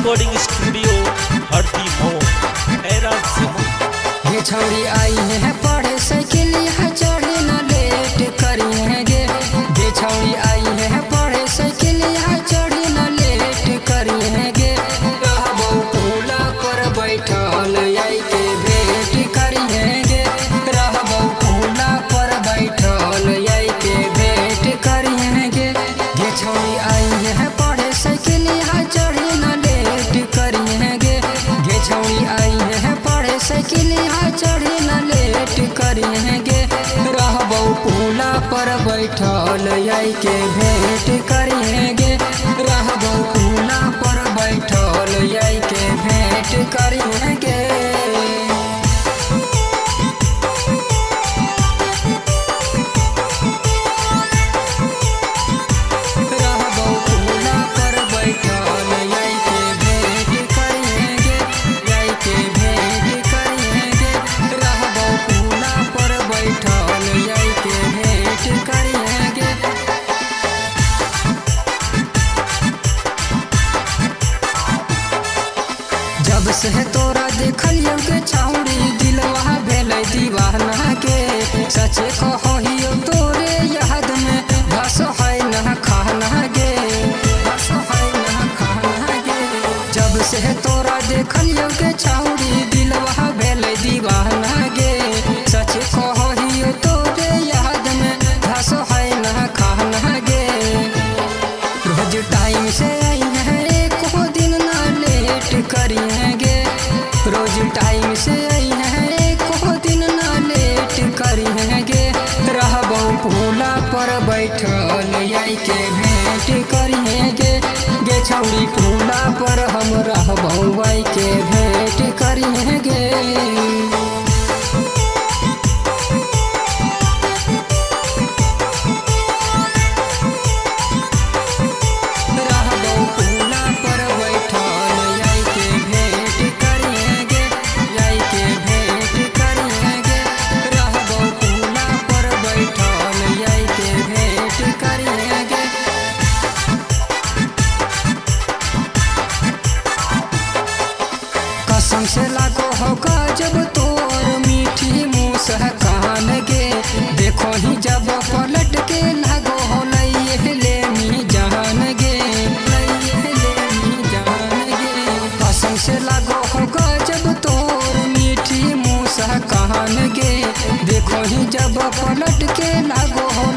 Recording studio हरदी मो हैरान से ये छौड़ी आई है पढ़े साइकिल यहाँ चढ़े न लेट करी है गे। ये छौड़ी आई है पढ़े साइकिल यहाँ चढ़े न लेट करी है गे। रहबो पुला पर बैठल आई के भेंट करी है गे। रहबो पुला पर बैठल आई के भेंट करी है गे। ये छौड़ी आई है पढ़े साइकिल यहाँ चढ़े न लेट करी है गे। ये छौड़ी आई है पढ़े साइकिल यहाँ चढ़े न लेट करी है गे। रहबो पुला पर बैठल आई के भेंट करी है गे। रहबो पुला पर बैठल आई के भेंट करी है गे। जब से तोरा देखलियो के छौड़ी दिलवा भेलै दीवाना के। सचे कहियो तोरे याद में बस है न खाना गे। बस है न खाना गे। जब से तोरा देखलियो के छौड़ी दिलवा भेलै दीवाना गे। सचे कहियो तोरे याद में बस है न खाना गे। रोज टाइम से आई है एको दिन ना लेट करी है गे। रोज टाइम से आई है एको दिन ना लेट करी है गे। रहबो पुला पर बैठल आई के भेंट करी है गे। गे छौड़ी पुला पर हम रहबो आई के भेंट करी है गे। कसम से लागो होगा जब तोर मीठी मुस्कान गे। देखो ही जब पलट के लागो हो ले मी जान गे। कसम से लागो होगा जब तोर मीठी मुस्कान गे। देखो ही जब पलट के लागो हो